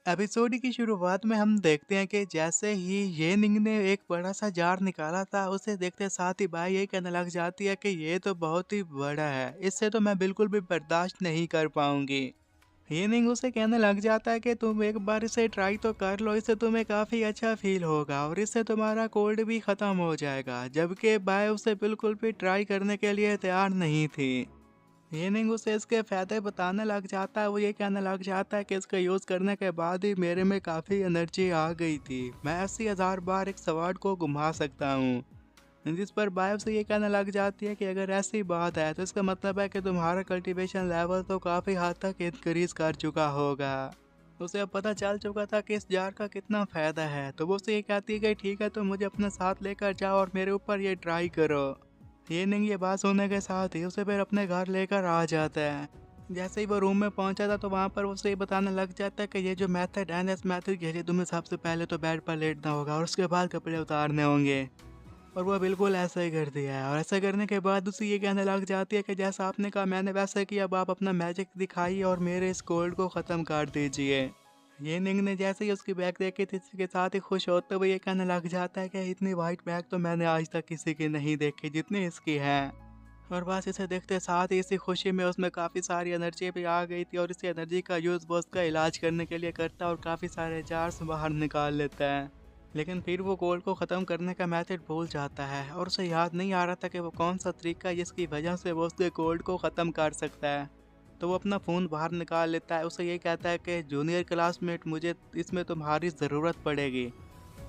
Episode की शुरुआत में हम देखते हैं कि जैसे ही ये निंग ने एक बड़ा सा जार निकाला था, उसे देखते साथ ही बाई ये कहने लग जाती है कि ये तो बहुत ही बड़ा है, इससे तो मैं बिल्कुल भी बर्दाश्त नहीं कर पाऊंगी। ये निंग उसे कहने लग जाता है कि तुम एक बार इसे ट्राई तो कर लो, इससे तुम्हें काफी अच्छा फील होगा और इससे तुम्हारा कोल्ड भी खत्म हो जाएगा। जबकि बाय उसे बिल्कुल भी ट्राई करने के लिए तैयार नहीं थी। येनिंग उसे इसके फ़ायदे बताने लग जाता है। वो ये कहने लग जाता है कि इसका यूज़ करने के बाद ही मेरे में काफ़ी एनर्जी आ गई थी। मैं 80,000 बार एक स्वॉर्ड को घुमा सकता हूँ। जिस पर बायो से ये कहने लग जाती है कि अगर ऐसी बात है तो इसका मतलब है कि तुम्हारा कल्टीवेशन लेवल तो काफ़ी हद तक इंक्रीज कर चुका होगा। उसे अब पता चल चुका था कि इस जार का कितना फ़ायदा है, तो वो उसे ये कहती है कि ठीक है, तुम मुझे अपने साथ लेकर जाओ और मेरे ऊपर ये ट्राई करो। ये नहीं, ये बात सुनने के साथ ही उसे फिर अपने घर लेकर आ जाता है। जैसे ही वो रूम में पहुंचा था तो वहां पर उसे ये बताने लग जाता है कि ये जो मेथड है ना, इस मेथड के लिए तुम्हें सबसे पहले तो बेड पर लेटना होगा और उसके बाद कपड़े उतारने होंगे। और वो बिल्कुल ऐसा ही कर दिया है और ऐसा करने के बाद उसे ये कहने लग जाती है कि जैसा आपने कहा मैंने वैसा किया, अब आप अपना मैजिक दिखाइए और मेरे इस कोल्ड को ख़त्म कर दीजिए। ये निंग ने जैसे ही उसकी बैग देखी थी, इसके साथ ही खुश होते हुए ये कहने लग जाता है कि इतनी वाइट बैग तो मैंने आज तक किसी की नहीं देखी जितनी इसकी है। और बस इसे देखते साथ ही इसी खुशी में उसमें काफ़ी सारी एनर्जी भी आ गई थी और इसी एनर्जी का यूज़ वो उसका इलाज करने के लिए करता है और काफ़ी सारे जार्स बाहर निकाल लेता है। लेकिन फिर वो कोल्ड को ख़त्म करने का मेथड भूल जाता है और उसे याद नहीं आ रहा था कि वो कौन सा तरीका है जिसकी वजह से वो उसके कोल्ड को ख़त्म कर सकता है। तो वो अपना फ़ोन बाहर निकाल लेता है, उसे ये कहता है कि जूनियर क्लासमेट, मुझे इसमें तुम्हारी ज़रूरत पड़ेगी।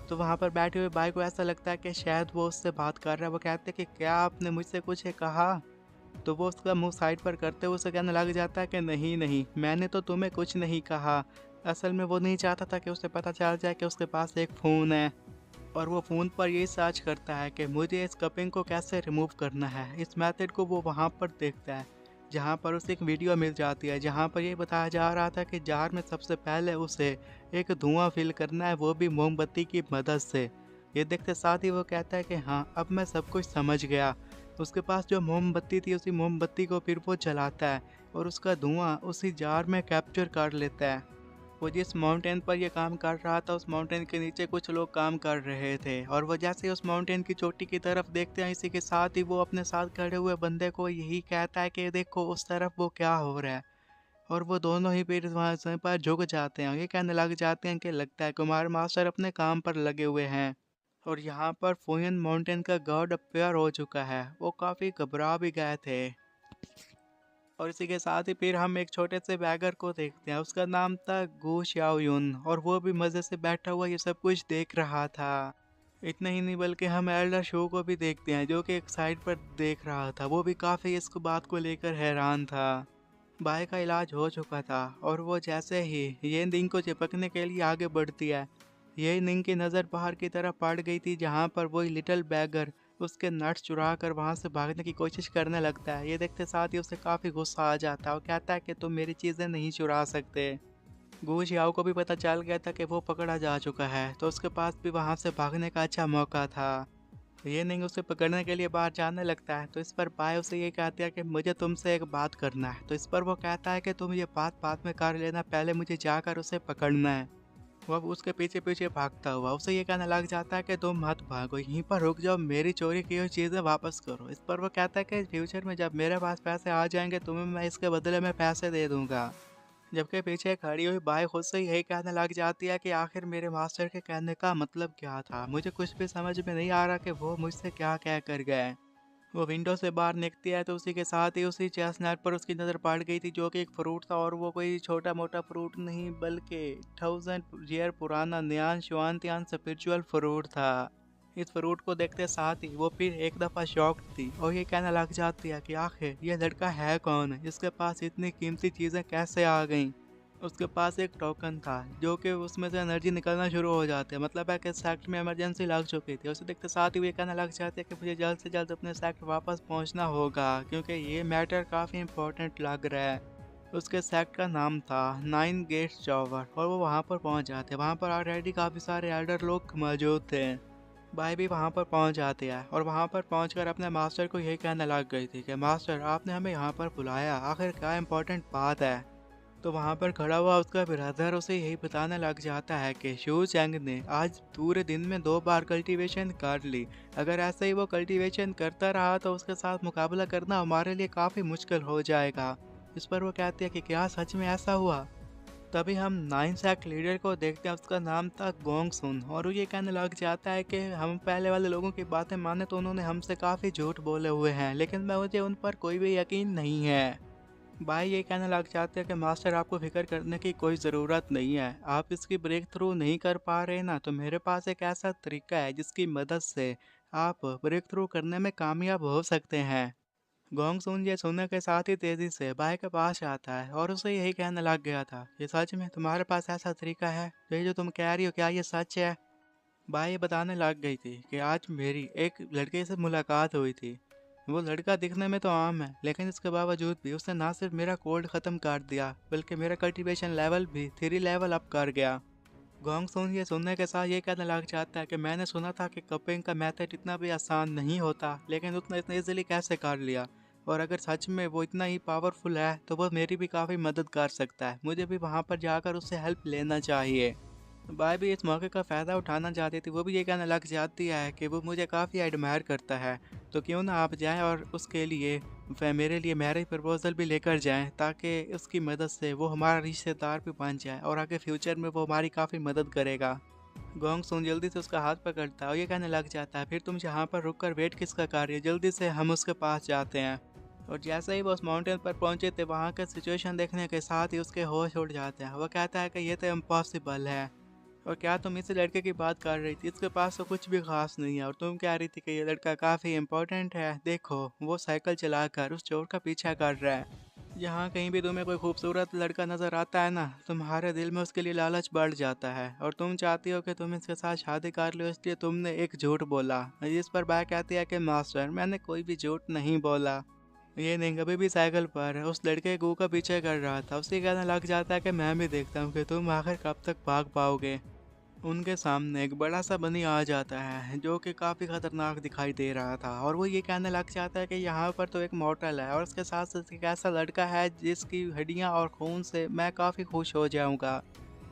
तो वहाँ पर बैठे हुए भाई को ऐसा लगता है कि शायद वो उससे बात कर रहा है। वो कहते हैं कि क्या आपने मुझसे कुछ कहा? तो वो उसका मुंह साइड पर करते हुए उसे कहने लग जाता है कि नहीं नहीं, मैंने तो तुम्हें कुछ नहीं कहा। असल में वो नहीं चाहता था कि उसे पता चल जाए कि उसके पास एक फ़ोन है। और वो फ़ोन पर यही सर्च करता है कि मुझे इस कपिंग को कैसे रिमूव करना है। इस मेथड को वो वहाँ पर देखता है जहाँ पर उसे एक वीडियो मिल जाती है, जहाँ पर ये बताया जा रहा था कि जार में सबसे पहले उसे एक धुआं फिल करना है, वो भी मोमबत्ती की मदद से। ये देखते साथ ही वो कहता है कि हाँ, अब मैं सब कुछ समझ गया। उसके पास जो मोमबत्ती थी, उसी मोमबत्ती को फिर वो जलाता है और उसका धुआं उसी जार में कैप्चर कर लेता है। वो जिस माउंटेन पर ये काम कर रहा था, उस माउंटेन के नीचे कुछ लोग काम कर रहे थे और वो जैसे ही उस माउंटेन की चोटी की तरफ देखते हैं, इसी के साथ ही वो अपने साथ खड़े हुए बंदे को यही कहता है कि देखो उस तरफ वो क्या हो रहा है। और वो दोनों ही फिर वहाँ से पर झुक जाते हैं। ये कहने लग जाते हैं कि लगता है कुमार मास्टर अपने काम पर लगे हुए हैं। और यहाँ पर फुयन माउंटेन का गॉड अपेयर हो चुका है। वो काफ़ी घबरा भी गए थे। और इसी के साथ ही फिर हम एक छोटे से बैगर को देखते हैं। उसका नाम था गू श्याओयुन और वो भी मज़े से बैठा हुआ ये सब कुछ देख रहा था। इतना ही नहीं बल्कि हम एल्डर शो को भी देखते हैं जो कि एक साइड पर देख रहा था। वो भी काफ़ी इस बात को लेकर हैरान था। बाय का इलाज हो चुका था और वो जैसे ही ये निंग को चिपकने के लिए आगे बढ़ती है, ये निंग की नज़र बाहर की तरफ पड़ गई थी जहाँ पर वही लिटिल बैगर उसके नट्स चुरा कर वहाँ से भागने की कोशिश करने लगता है। ये देखते साथ ही उसे काफ़ी गुस्सा आ जाता है और कहता है कि तुम मेरी चीज़ें नहीं चुरा सकते। गूश याओ को भी पता चल गया था कि वो पकड़ा जा चुका है, तो उसके पास भी वहाँ से भागने का अच्छा मौका था। ये नहीं, उसे पकड़ने के लिए बाहर जाने लगता है। तो इस पर बाय उसे ये कहती है कि मुझे तुमसे एक बात करना है। तो इस पर वो कहता है कि तुम ये बात बाद में कर लेना, पहले मुझे जाकर उसे पकड़ना है। वो अब उसके पीछे पीछे भागता हुआ उसे ये कहने लग जाता है कि तुम मत भागो, यहीं पर रुक जाओ, मेरी चोरी की हुई चीज़ें वापस करो। इस पर वो कहता है कि फ्यूचर में जब मेरे पास पैसे आ जाएंगे, तुम्हें मैं इसके बदले में पैसे दे दूंगा। जबकि पीछे खड़ी हुई बाई खुद से यही कहने लग जाती है कि आखिर मेरे मास्टर के कहने का मतलब क्या था। मुझे कुछ भी समझ में नहीं आ रहा कि वो मुझसे क्या कह कर गए। वो विंडो से बाहर निकलती है तो उसी के साथ ही उसी चेस्टनट पर उसकी नज़र पड़ गई थी जो कि एक फ्रूट था। और वो कोई छोटा मोटा फ्रूट नहीं बल्कि 1000 ईयर पुराना न्यान शुआनतियान स्पिरिचुअल फ्रूट था। इस फ्रूट को देखते साथ ही वो फिर एक दफ़ा शॉक्ड थी और ये कहने लग जाती है कि आखिर ये लड़का है कौन, इसके पास इतनी कीमती चीज़ें कैसे आ गईं। उसके पास एक टोकन था जो कि उसमें से एनर्जी निकलना शुरू हो जाती है, मतलब है कि सेक्ट में इमरजेंसी लग चुकी थी। उसे देखते साथ ही वो ये कहने लग जाते हैं कि मुझे जल्द से जल्द अपने सेक्ट वापस पहुंचना होगा क्योंकि ये मैटर काफ़ी इंपॉर्टेंट लग रहा है। उसके सेक्ट का नाम था 9 गेट्स टावर और वो वहाँ पर पहुँच जाते हैं। वहाँ पर ऑलरेडी काफ़ी सारे एल्डर लोग मौजूद थे। बाई भी वहाँ पर पहुँच जाती है और वहाँ पर पहुँचकर अपने मास्टर को यही कहने लग गई थी कि मास्टर, आपने हमें यहाँ पर बुलाया, आखिर क्या इम्पोर्टेंट बात है। तो वहाँ पर खड़ा हुआ उसका ब्रदर उसे यही बताने लग जाता है कि शू चैंग ने आज पूरे दिन में 2 बार कल्टीवेशन कर ली। अगर ऐसे ही वो कल्टीवेशन करता रहा तो उसके साथ मुकाबला करना हमारे लिए काफ़ी मुश्किल हो जाएगा। इस पर वो कहती है कि क्या सच में ऐसा हुआ। तभी हम 9 सैक लीडर को देखते हैं, उसका नाम था गोंग सुन, और वो ये कहने लग जाता है कि हम पहले वाले लोगों की बातें माने तो उन्होंने हमसे काफ़ी झूठ बोले हुए हैं, लेकिन मुझे उन पर कोई भी यकीन नहीं है। भाई ये कहने लग जाते हैं कि मास्टर आपको फिक्र करने की कोई ज़रूरत नहीं है, आप इसकी ब्रेक थ्रू नहीं कर पा रहे ना, तो मेरे पास एक ऐसा तरीका है जिसकी मदद से आप ब्रेक थ्रू करने में कामयाब हो सकते हैं। गोंग सुन ये सुनने के साथ ही तेजी से भाई के पास आता है और उसे यही कहने लग गया था कि सच में तुम्हारे पास ऐसा तरीका है, तो ये जो तुम कह रही हो क्या ये सच है। भाई ये बताने लग गई थी कि आज मेरी एक लड़के से मुलाकात हुई थी। वो लड़का दिखने में तो आम है, लेकिन इसके बावजूद भी उसने ना सिर्फ मेरा कोल्ड ख़त्म कर दिया बल्कि मेरा कल्टीवेशन लेवल भी 3 लेवल अप कर गया। गोंग सुन ये सुनने के साथ ये कहने लग जाता है कि मैंने सुना था कि कपिंग का मेथड इतना भी आसान नहीं होता, लेकिन उसने इतने इजीली कैसे कर लिया। और अगर सच में वो इतना ही पावरफुल है तो वो मेरी भी काफ़ी मदद कर सकता है, मुझे भी वहाँ पर जाकर उससे हेल्प लेना चाहिए। बाय भी इस मौके का फ़ायदा उठाना चाहती थी, वो भी ये कहने लग जाती है कि वो मुझे काफ़ी एडमायर करता है, तो क्यों ना आप जाएं और उसके लिए मेरे लिए मैरिज प्रपोजल भी लेकर जाएं, ताकि उसकी मदद से वो हमारा रिश्तेदार भी बन जाए और आगे फ्यूचर में वो हमारी काफ़ी मदद करेगा। गोंग सुन जल्दी से उसका हाथ पकड़ता है और ये कहने लग जाता है फिर तुम यहाँ पर रुक कर वेट किसका कर रही हो, जल्दी से हम उसके पास जाते हैं। और जैसे ही वो उस माउंटेन पर पहुंचे थे, वहाँ का सिचुएशन देखने के साथ ही उसके होश उड़ जाते हैं। वो कहता है कि ये तो इम्पॉसिबल है, और क्या तुम इस लड़के की बात कर रही थी, इसके पास तो कुछ भी खास नहीं है, और तुम कह रही थी कि ये लड़का काफ़ी इम्पोर्टेंट है, देखो वो साइकिल चलाकर उस चोर का पीछा कर रहा है। यहाँ कहीं भी तुम्हें कोई खूबसूरत लड़का नज़र आता है ना, तुम्हारे दिल में उसके लिए लालच बढ़ जाता है और तुम चाहती हो कि तुम इसके साथ शादी कर लो, इसलिए तुमने एक झूठ बोला। इस पर बाय कहती है कि मास्टर मैंने कोई भी झूठ नहीं बोला। ये नहीं, कभी भी साइकिल पर उस लड़के गू का पीछे कर रहा था। उसे कहने लग जाता है कि मैं भी देखता हूँ कि तुम आखिर कब तक भाग पाओगे। उनके सामने एक बड़ा सा बनी आ जाता है जो कि काफ़ी खतरनाक दिखाई दे रहा था, और वो ये कहने लग जाता है कि यहाँ पर तो एक मॉडल है और उसके साथ साथ एक ऐसा लड़का है जिसकी हड्डियाँ और खून से मैं काफ़ी खुश हो जाऊँगा।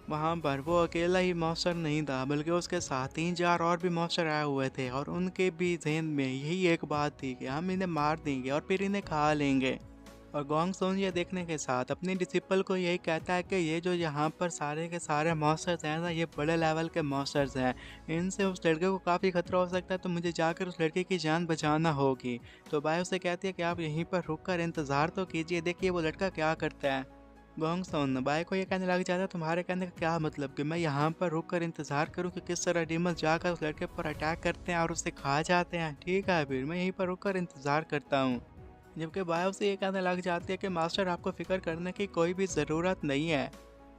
वहाँ पर वो अकेला ही मॉन्स्टर नहीं था, बल्कि उसके साथ 3-4 और भी मॉन्स्टर आए हुए थे, और उनके भी ज़हन में यही एक बात थी कि हम इन्हें मार देंगे और फिर इन्हें खा लेंगे। और गोंग सोन ये देखने के साथ अपने डिसिपल को यही कहता है कि ये जो यहाँ पर सारे के सारे मॉन्स्टर्स हैं ना, ये बड़े लेवल के मॉन्स्टर्स हैं, इनसे उस लड़के को काफ़ी खतरा हो सकता है, तो मुझे जाकर उस लड़के की जान बचाना होगी। तो बाय उसे कहती है कि आप यहीं पर रुक कर इंतज़ार तो कीजिए, देखिए वो लड़का क्या करता है। गोंग सोन बाय को ये कहने लग जाता है तुम्हारे कहने का क्या मतलब कि मैं यहाँ पर रुक कर इंतज़ार करूँ कि किस तरह डीमंस जाकर उस लड़के पर अटैक करते हैं और उसे खा जाते हैं। ठीक है, फिर मैं यहीं पर रुक कर इंतज़ार करता हूँ। जबकि बायो से ये कहने लग जाती है कि मास्टर आपको फिक्र करने की कोई भी ज़रूरत नहीं है,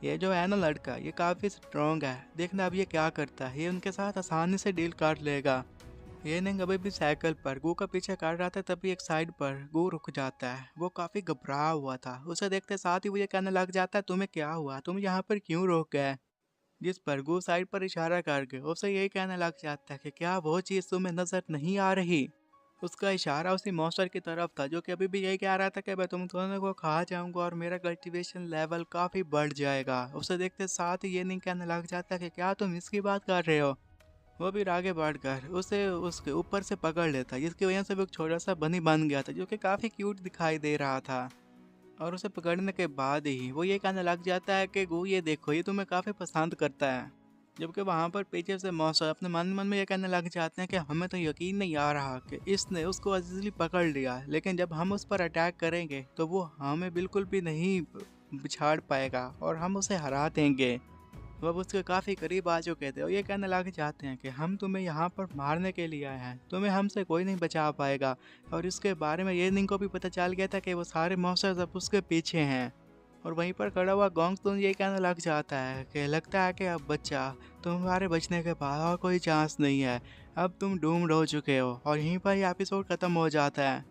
ये जो है ना लड़का ये काफ़ी स्ट्रॉन्ग है, देखना अब ये क्या करता है, ये उनके साथ आसानी से डील कर लेगा। ये नहीं, कभी भी साइकिल पर गू का पीछे कर रहा था, तभी एक साइड पर गू रुक जाता है, वो काफ़ी घबराया हुआ था। उसे देखते साथ ही वो ये कहने लग जाता है तुम्हें क्या हुआ, तुम यहाँ पर क्यों रुक गए। जिस पर गू साइड पर इशारा करके उसे यही कहने लग जाता है कि क्या वो चीज़ तुम्हें नज़र नहीं आ रही। उसका इशारा उसी मॉन्स्टर की तरफ था जो कि अभी भी यही कह रहा था कि मैं तुम दोनों को खा जाऊंगा और मेरा कल्टीवेशन लेवल काफ़ी बढ़ जाएगा। उसे देखते साथ ही ये नहीं कहने लग जाता कि क्या तुम इसकी बात कर रहे हो। वो भी आगे बढ़कर उसे उसके ऊपर से पकड़ लेता, जिसकी वजह से वो एक छोटा सा बनी बन गया था जो कि काफ़ी क्यूट दिखाई दे रहा था। और उसे पकड़ने के बाद ही वो ये कहने लग जाता है कि गू ये देखो ये तुम्हें काफ़ी पसंद करता है। जबकि वहाँ पर पीछे से मौसम अपने मन मन में ये कहने लग जाते हैं कि हमें तो यकीन नहीं आ रहा कि इसने उसको अजीजली पकड़ लिया, लेकिन जब हम उस पर अटैक करेंगे तो वो हमें बिल्कुल भी नहीं बिछाड़ पाएगा और हम उसे हरा देंगे। वो अब उसके काफ़ी करीब आ चुके थे और ये कहने लग जाते हैं कि हम तुम्हें यहाँ पर मारने के लिए आए हैं, तुम्हें हमसे कोई नहीं बचा पाएगा। और इसके बारे में ये निंग को भी पता चल गया था कि वो सारे मॉन्स्टर्स अब उसके पीछे हैं। और वहीं पर खड़ा हुआ गोंग सुन ये कहने लग जाता है कि लगता है कि अब बच्चा तुम्हारे बचने के बाद और कोई चांस नहीं है, अब तुम डूम्ड हो चुके हो। और यहीं पर ही एपिसोड ख़त्म हो जाता है।